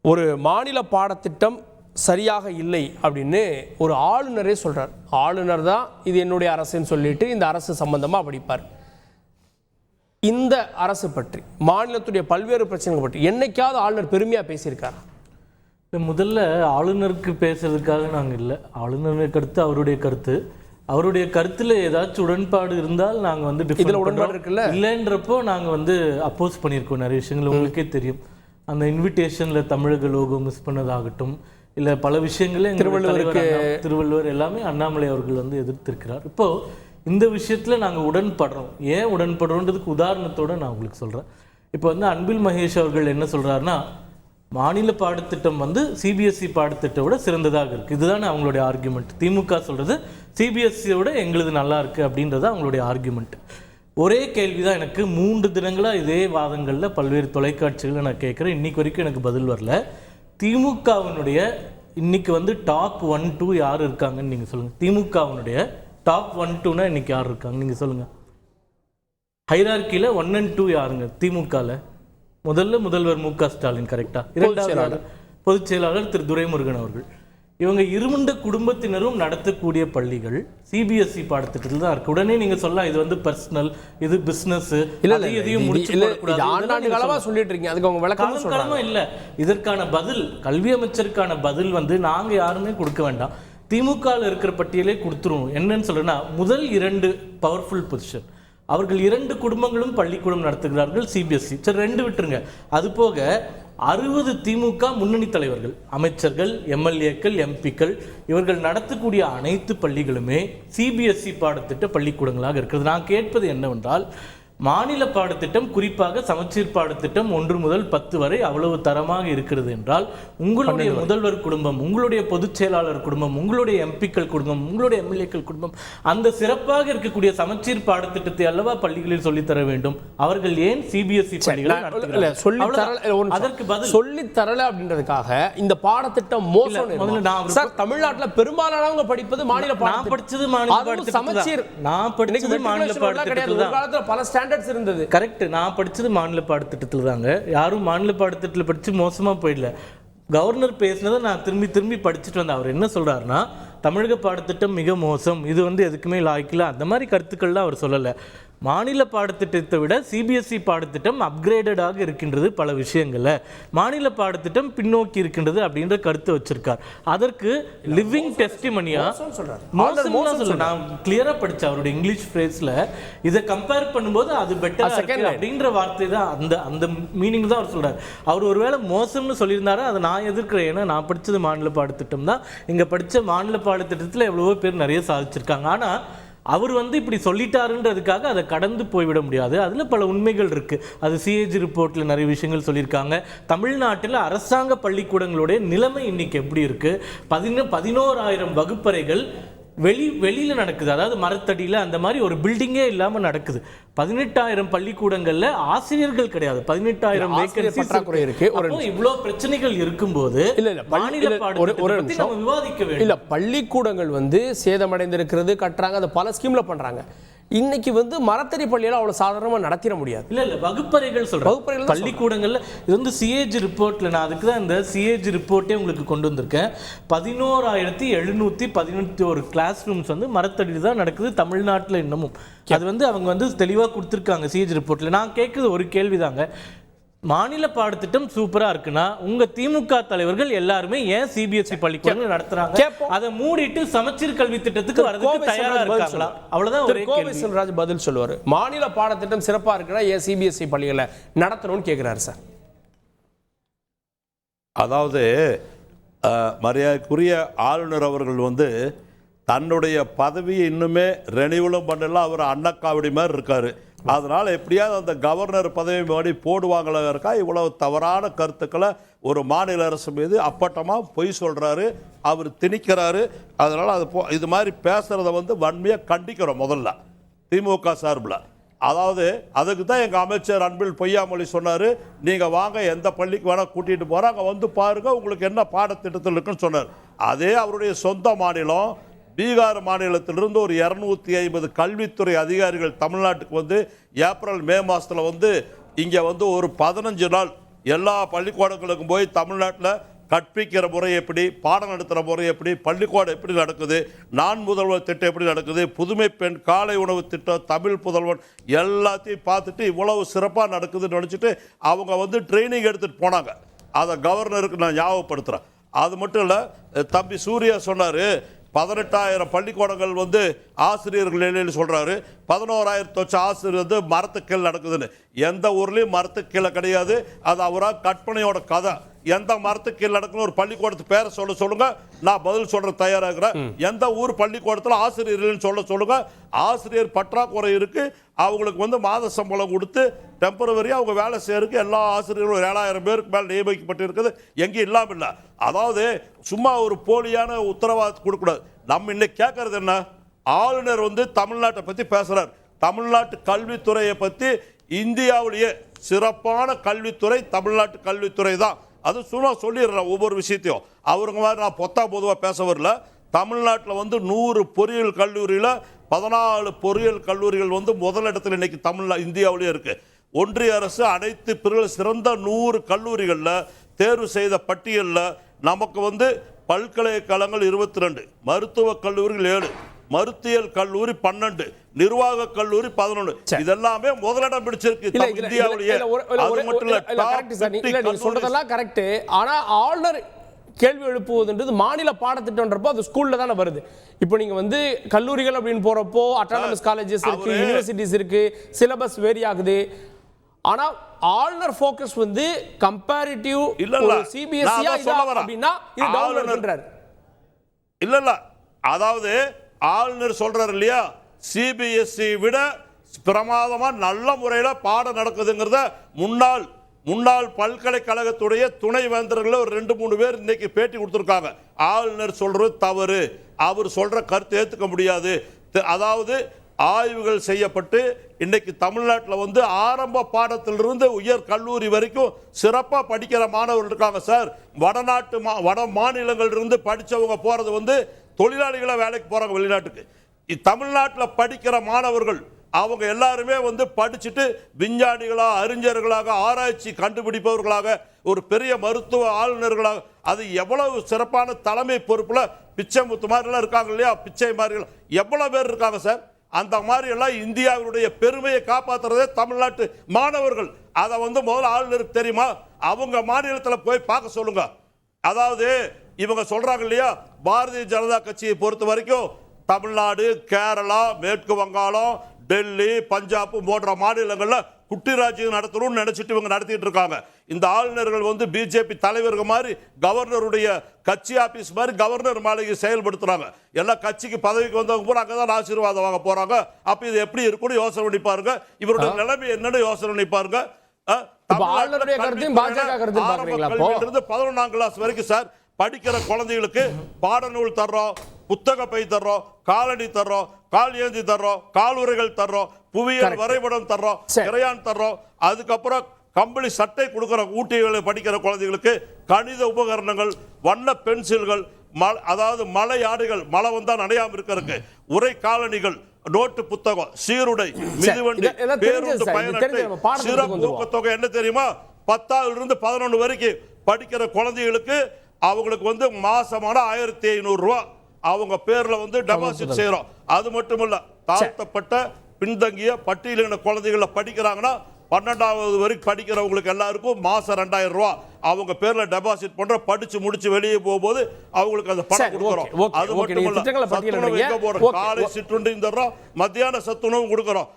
ஒரு மாநில பாடத்திட்டம் சரியாக இல்லை அப்படின்னு ஒரு ஆளுநரே சொல்றார். ஆளுநர் தான் இது என்னுடைய அரசுன்னு சொல்லிட்டு இந்த அரசு சம்பந்தமா படிப்பார். இந்த அரசு பற்றி, மாநிலத்துடைய பல்வேறு பிரச்சனைகள் பற்றி என்னைக்காவது ஆளுநர் பெருமையா பேசியிருக்கார்? முதல்ல ஆளுநருக்கு பேசுறதுக்காக நாங்கள் இல்லை. ஆளுநருக்கு கருத்து அவருடைய கருத்துல ஏதாச்சும் உடன்பாடு இருந்தால் நாங்க வந்து இதுல உடன்பாடு இருக்குல்ல இல்லைன்றப்போ நாங்க அப்போஸ் பண்ணியிருக்கோம். நிறைய விஷயங்கள் உங்களுக்கே தெரியும். அந்த இன்விடேஷன்ல தமிழக லோகோ மிஸ் பண்ணதாகட்டும், இல்ல பல விஷயங்களே திருவள்ளுவர் எல்லாமே அண்ணாமலை அவர்கள் எதிர்த்திருக்கிறார். இப்போ இந்த விஷயத்துல நாங்க உடன்படுறோம். ஏன் உடன்படுறோன்றதுக்கு உதாரணத்தோட நான் உங்களுக்கு சொல்றேன். இப்போ அன்பில் மகேஷ் அவர்கள் என்ன சொல்றாருன்னா, மாநில பாடத்திட்டம் சிபிஎஸ்சி பாடத்திட்டத்தை விட சிறந்ததாக இருக்கு. இதுதானே அவங்களுடைய ஆர்குமெண்ட். திமுக சொல்றது சிபிஎஸ்சியோட எங்களுது நல்லா இருக்கு அப்படின்றது அவங்களுடைய ஆர்குமெண்ட். ஒரே கேள்விதான் எனக்கு 3 தினங்களா இதே வாதங்கள்ல பல்வேறு தொலைக்காட்சிகளை நான் கேட்கிறேன். இன்னைக்கு வரைக்கும் எனக்கு பதில் வரல. திமுகவினுடைய இன்னைக்கு டாப் 1, 2 யார் இருக்காங்கன்னு நீங்க சொல்லுங்க. திமுகவினுடைய டாப் 1, 2னா இன்னைக்கு யார் இருக்காங்க நீங்க சொல்லுங்க. ஹைரார்கியில 1 and 2 யாருங்க? திமுகல முதல்வர் மு க ஸ்டாலின் கரெக்டா, இரண்டாவது பொதுச் செயலாளர் திரு துரைமுருகன் அவர்கள். இவங்க இருண்ட குடும்பத்தினரும் நடத்தக்கூடிய பள்ளிகள் சிபிஎஸ்இ பாடத்திட்டத்தில் தான் இருக்கு. உடனே நீங்க சொல்லலாம் இது பர்சனல், இது பிசினஸ், எதையும் சொல்லிட்டு இருக்கீங்க. அதுக்கு அவங்க விளக்கமா இல்ல. இதற்கான பதில், கல்வி அமைச்சருக்கான பதில் நாங்க யாருமே கொடுக்க வேண்டாம். திமுக இருக்கிற பட்டியலே கொடுத்துருவோம். என்னன்னு சொல்றேன்னா, முதல் 2 பவர்ஃபுல் பொசிஷன் அவர்கள் 2 குடும்பங்களும் பள்ளிக்கூடம் நடத்துகிறார்கள் சிபிஎஸ்இ. சரி 2 விட்டுருங்க. அது போக 60 திமுக முன்னணி தலைவர்கள், அமைச்சர்கள், எம்எல்ஏக்கள், எம்பிக்கள் இவர்கள் நடத்தக்கூடிய அனைத்து பள்ளிகளுமே சிபிஎஸ்இ பாடத்திட்ட பள்ளிக்கூடங்களாக இருக்கிறது. நான் கேட்பது என்னவென்றால், மாநில பாடத்திட்டம், குறிப்பாக சமச்சீர் பாடத்திட்டம் 1 முதல் 10 வரை அவ்வளவு தரமாக இருக்கிறது என்றால், உங்களுடைய முதல்வர் குடும்பம், உங்களுடைய பொதுச் செயலாளர் குடும்பம், உங்களுடைய எம்பிக்கள் குடும்பம், உங்களுடைய எம்எல்ஏக்கள் குடும்பம் அந்த சிறப்பாக இருக்கக்கூடிய சமச்சீர் பாடத்திட்டத்தை அல்லவா பள்ளிகளில் சொல்லித்தர வேண்டும். அவர்கள் ஏன் சிபிஎஸ்இ பள்ளிகளை அதற்கு பதில் சொல்லி தரல அப்படின்றதுக்காக இந்த பாடத்திட்டம் மோசம். தமிழ்நாட்டில் பெரும்பாலானவங்க படிப்பது மாநில பாடம். படிச்சது மாநில சமச்சீர். நான் படிச்சது மாநில பாடத்திட்டத்தில் பல இருந்தது. கரெக்ட். நான் படிச்சது மாநில பாடத்திட்டத்தில் தாங்க. யாரும் மாநில பாடத்திட்டத்தில் படிச்சு மோசமா போயிடல. கவர்னர் பேசினதை நான் திரும்பி படிச்சுட்டு வந்தேன். அவர் என்ன சொல்றாருன்னா, தமிழக பாடத்திட்டம் மிக மோசம், இது எதுக்குமே லாய்க்கல, அந்த மாதிரி கருத்துக்கள்லாம் அவர் சொல்லலை. மாநில பாடத்திட்டத்தை விட சிபிஎஸ்இ பாடத்திட்டம் அப்கிரேடடாக இருக்கின்றது பல விஷயங்கள்ல, மாநில பாடத்திட்டம் பின்னோக்கி இருக்கின்றது அப்படின்ற கருத்தை வச்சிருக்கார். அதற்கு லிவிங் டெஸ்டிமனியா நான் கிளியரா படிச்சேன். அவருடைய இங்கிலீஷ் ஃப்ரேஸ்ல இதை கம்பேர் பண்ணும்போது அது பெட்டர் அப்படின்ற வார்த்தை தான், அந்த மீனிங் தான் அவர் சொல்றாரு. அவர் ஒருவேளை மோசம்னு சொல்லியிருந்தாரு, அதை நான் எதிர்க்கிறேன். ஏன்னா நான் படிச்சது மாநில பாடத்திட்டம் தான். இங்க படிச்ச மாநில பாடத்திட்டத்தில் எவ்வளவோ பேர் நிறைய சாதிச்சிருக்காங்க. ஆனா அவர் இப்படி சொல்லிட்டாருன்றதுக்காக அதை கடந்து போய்விட முடியாது. அதுல பல உண்மைகள் இருக்கு. அது சிஏஜி ரிப்போர்ட்ல நிறைய விஷயங்கள் சொல்லியிருக்காங்க. தமிழ்நாட்டில் அரசாங்க பள்ளிக்கூடங்களுடைய நிலைமை இன்னைக்கு எப்படி இருக்கு? 11,000 வகுப்பறைகள் வெளியில நடக்குது. அதாவது மரத்தடியில அந்த மாதிரி ஒரு பில்டிங்கே இல்லாம நடக்குது. 18,000 பள்ளிக்கூடங்கள்ல ஆசிரியர்கள் கிடையாது. 18,000 வேகன்சி இருக்கு. இவ்வளவு பிரச்சனைகள் இருக்கும்போது மாநில பாடத்திட்டத்தை நம்ம விவாதிக்க வேண்டும். இல்ல, பள்ளிக்கூடங்கள் சேதமடைந்திருக்கிறது, கட்டுறாங்க, அதை பல ஸ்கீம்ல பண்றாங்க. இன்னைக்கு மரத்தடி பள்ளியில அவ்வளவு சாதாரணமா நடத்திட முடியாது. இல்ல வகுப்பறைகள் சொல்றேன். பள்ளிக்கூடங்கள்ல இது சிஏஜி ரிப்போர்ட்ல, நான் அதுக்கு தான் இந்த சிஏஜி ரிப்போர்ட்டே உங்களுக்கு கொண்டு வந்திருக்கேன். 11,711 கிளாஸ் ரூம்ஸ் மரத்தடியில் தான் நடக்குது தமிழ்நாட்டில் இன்னமும். அது அவங்க தெளிவா கொடுத்துருக்காங்க சிஏஜி ரிப்போர்ட்ல. நான் கேட்குறது ஒரு கேள்விதாங்க. மாநில பாடத்திட்டம் சூப்பரா இருக்குன்னா உங்க திமுக தலைவர்கள் எல்லாருமே ஏன் சிபிஎஸ்இ பள்ளிக்கூடங்கள் நடத்துறாங்க? அதை மூடிட்டு சமச்சீர் கல்வி திட்டத்துக்கு வரதுக்கு தயாரா இருக்காங்களா? அவ்வளவுதான் ஒரே கேள்வி. ராஜ் பதில் சொல்லுவாரு. மாநில பாடத்திட்டம் சிறப்பா இருக்குன்னா ஏன் சிபிஎஸ்இ பள்ளிகளை நடத்தணும்னு கேக்குறாரு சார். அதாவது மரியாதைக்குரிய ஆளுநர் அவர்கள் தன்னுடைய பதவியை இன்னுமே ரெனிவலும் பண்ணலாம். அவர் அன்னக்காவடி மாதிரி இருக்காரு. அதனால் எப்படியாவது அந்த கவர்னர் பதவி மாதிரி போடுவாங்களா இருக்கா? இவ்வளவு தவறான கருத்துக்களை ஒரு மாநில அரசு மீது அப்பட்டமாக பொய் சொல்கிறாரு, அவர் திணிக்கிறாரு. அதனால் இது மாதிரி பேசுகிறத வன்மையாக கண்டிக்கிறோம் முதல்ல திமுக சார்பில். அதாவது அதுக்கு தான் எங்கள் அமைச்சர் அன்பில் பொய்யாமொழி சொன்னார், நீங்கள் வாங்க எந்த பள்ளிக்கு வேணால் கூட்டிகிட்டு போகிறாங்க, பாருங்கள் உங்களுக்கு என்ன பாடத்திட்டத்தில் இருக்குன்னு சொன்னார். அதே அவருடைய சொந்த மாநிலம் பீகார் மாநிலத்திலிருந்து ஒரு 250 கல்வித்துறை அதிகாரிகள் தமிழ்நாட்டுக்கு ஏப்ரல் மே மாதத்தில் இங்கே ஒரு 15 நாள் எல்லா பள்ளிக்கூடங்களுக்கும் போய் தமிழ்நாட்டில் கற்பிக்கிற முறை எப்படி, பாடம் நடத்துகிற முறை எப்படி, பள்ளிக்கூடம் எப்படி நடக்குது, நான் முதல்வர் திட்டம் எப்படி நடக்குது, புதுமை பெண் காலை உணவு திட்டம், தமிழ் புதல்வன் எல்லாத்தையும் பார்த்துட்டு இவ்வளவு சிறப்பாக நடக்குதுன்னு நினச்சிட்டு அவங்க வந்து ட்ரைனிங் எடுத்துகிட்டு போனாங்க. அதை கவர்னருக்கு நான் ஞாபகப்படுத்துகிறேன். அது மட்டும் இல்லை, தம்பி சூர்யா சொன்னார் 18,000 பள்ளிக்கூடங்கள் வந்து ஆசிரியர்கள் இல்லைன்னு சொல்கிறாரு. 11,000 வச்ச ஆசிரியர் வந்து மரத்துக்கீழ் நடக்குதுன்னு. எந்த ஊர்லேயும் மரத்துக்கீழே கிடையாது. அது அவராக கற்பனையோட கதை. எந்த மரத்துக்கீழ் நடக்குன்னு ஒரு பள்ளிக்கூடத்து பேரை சொல்லுங்க, நான் பதில் சொல்ற தயாராகிறேன். எந்த ஊர் பள்ளிக்கூடத்தில் ஆசிரியர் இல்லைன்னு சொல்லுங்க. ஆசிரியர் பற்றாக்குறை இருக்கு. அவங்களுக்கு வந்து மாத சம்பளம் கொடுத்து டெம்பரவரியா அவங்க வேலை செய்யறதுக்கு எல்லா ஆசிரியர்களும் 7,000 பேருக்கு மேல் நியமிக்கப்பட்டிருக்குது. எங்கேயும் இல்லாமல் இல்லை. அதாவது சும்மா ஒரு போலியான உத்தரவாதம் கொடுக்கூடாது. நம்ம இன்னைக்கு கேட்கறது என்ன, ஆளுநர் வந்து தமிழ்நாட்டை பற்றி பேசுறார். தமிழ்நாட்டு கல்வித்துறையை பற்றி இந்தியாவிலேயே சிறப்பான கல்வித்துறை தமிழ்நாட்டு கல்வித்துறை தான். அது சும்மா சொல்லிடுறேன் ஒவ்வொரு விஷயத்தையும். அவருங்க மாதிரி நான் பொதுவாக பேச வரல. தமிழ்நாட்டில் வந்து 100 பொறியியல் கல்லூரியில் 14 பொறியியல் கல்லூரிகள் வந்து முதலிடத்தில் இன்னைக்கு இந்தியாவிலேயே இருக்கு. ஒன்றிய அரசு அனைத்து பிரிவில் சிறந்த 100 கல்லூரிகளில் தேர்வு செய்த பட்டியலில் நமக்கு வந்து பல்கலைக்கழகங்கள் 22, மருத்துவக் கல்லூரிகள் 7, மருத்துவல் கல்லூரி 12, நிர்வாக கல்லூரி 11. இதெல்லாமே முதலிடம் பிடிச்சிருக்கு இந்தியாவிலேயே. அது மட்டும் இல்ல, சொல்றதெல்லாம் கரெக்ட். ஆனா ஆளுநர் கேள்வி எழுப்புவதுன்றது மாநில பாடத்திட்டம்ன்றப்போ அது ஸ்கூல்ல தானே வருது. இப்போ நீங்க வந்து கல்லூரிகள் அப்படின்னு போறப்போ அட்டானமஸ் காலேஜஸ் இருக்கு, யூனிவர்சிட்டிஸ் இருக்கு, சிலபஸ் வேரி ஆகுது. ஆனா ஆளுநர் ஃபோக்கஸ் வந்து கம்பேரிட்டிவ் சிபிஎஸ்இ அப்படின்னா இது டவுன்ல பண்றாரு. இல்ல, அதாவது ஆளுநர் சொல்றாரு இல்லையா, சிபிஎஸ்இ விட பிரமாதமா நல்ல முறையில் பாடம் நடக்குதுங்கிறத முன்னாள் பல்கலைக்கழகத்துடைய துணை வேந்தர்கள் ஒரு 2-3 பேர் இன்னைக்கு பேட்டி கொடுத்துருக்காங்க. ஆளுநர் சொல்றது தவறு, அவர் சொல்ற கருத்து ஏற்றுக்க முடியாது. அதாவது ஆய்வுகள் செய்யப்பட்டு இன்னைக்கு தமிழ்நாட்டில் வந்து ஆரம்ப பாடத்திலிருந்து உயர் கல்லூரி வரைக்கும் சிறப்பாக படிக்கிற மாணவர்கள் இருக்காங்க சார். வட மாநிலங்கள் இருந்து படித்தவங்க போறது வந்து தொழிலாளிகளாக வேலைக்கு போறாங்க வெளிநாட்டுக்கு. தமிழ்நாட்டில் படிக்கிற மாணவர்கள் அவங்க எல்லாருமே வந்து படிச்சுட்டு விஞ்ஞானிகளாக, அறிஞர்களாக, ஆராய்ச்சி கண்டுபிடிப்பவர்களாக, ஒரு பெரிய மருத்துவ ஆளுநர்களாக, அது எவ்வளவு சிறப்பான தலைமை பொறுப்புல பிச்சை முத்து மாதிரிலாம் இருக்காங்க இல்லையா, பிச்சை மாதிரிகள் எவ்வளவு பேர் இருக்காங்க சார். அந்த மாதிரி எல்லாம் இந்தியாவுடைய பெருமையை காப்பாற்றுறதே தமிழ்நாட்டு மாணவர்கள். அதை வந்து முதல்ல ஆளுநருக்கு தெரியுமா? அவங்க மாநிலத்தில் போய் பார்க்க சொல்லுங்க. அதாவது இவங்க சொல்றாங்க இல்லையா, பாரதிய ஜனதா கட்சியை பொறுத்த வரைக்கும் தமிழ்நாடு, கேரளா, மேற்கு வங்காளம், டெல்லி, பஞ்சாப் போன்ற மாநிலங்களில் குட்டி ராஜ்யம் நடத்தணும்னு நினைச்சிட்டு இவங்க நடத்திட்டு இருக்காங்க. இந்த ஆளுநர்கள் வந்து பிஜேபி தலைவர்கள் மாதிரி கவர்னருடைய கட்சி ஆபீஸ் மாதிரி கவர்னர் மாளிகை செயல்படுத்துறாங்க. எல்லா கட்சிக்கு பதவிக்கு வந்தவங்க கூட அங்கதான் ஆசீர்வாதம் வாங்க போறாங்க. அப்ப இது எப்படி இருக்குன்னு யோசனை பண்ணி பாருங்க. இவருடைய நிலைமை என்னன்னு யோசனை பண்ணி பாருங்க. 11ஆம் கிளாஸ் வரைக்கும் சார் படிக்கிற குழந்தைகளுக்கு பாடநூல் தர்றோம், புத்தக பை தர்றோம், காலணி தர்றோம், கால் ஏந்தி தர்றோம், காலுரைகள் தர்றோம், புவியியல் வரைபடம் தர்றோம், கிரையான் தர்றோம். அதுக்கப்புறம் கம்பளி சட்டை கொடுக்குறோம். ஊட்டிகளை படிக்கிற குழந்தைகளுக்கு கணித உபகரணங்கள், வண்ண பென்சில்கள், அதாவது மலை ஆடைகள், மழை வந்தா நனையாம இருக்கிறதுக்கு உரை காலணிகள், நோட்டு புத்தகம், சீருடை, மிதிவண்டி, பேருந்து பயணத்தை, சிறப்பு ஊக்கத்தொகை. என்ன தெரியுமா, 10ஆம் இருந்து 11 வரைக்கும் படிக்கிற குழந்தைகளுக்கு அவங்களுக்கு வந்து மாசமான 1,500 ரூபாய் அவங்க பேர்ல வந்து டெபாசிட் செய்யறோம். அது மட்டும் இல்ல, தாழ்த்தப்பட்ட பின்தங்கிய பட்டியலின குழந்தைகளை படிக்கிறாங்கன்னா 12வது வரைக்கும் படிக்கிறவங்களுக்கு எல்லாருக்கும் மாசம் 2,000 ரூபாய் அவங்க பேர்ல டெபாசிட் பண்ற. படிச்சு முடிச்சு வெளியே போகும்போது அவங்களுக்கு அந்த பணம் கொடுக்குறோம். அது மட்டும் இல்ல, காலை சிற்றுண்டி தர்றோம், மத்தியான சத்துணவும் கொடுக்குறோம்.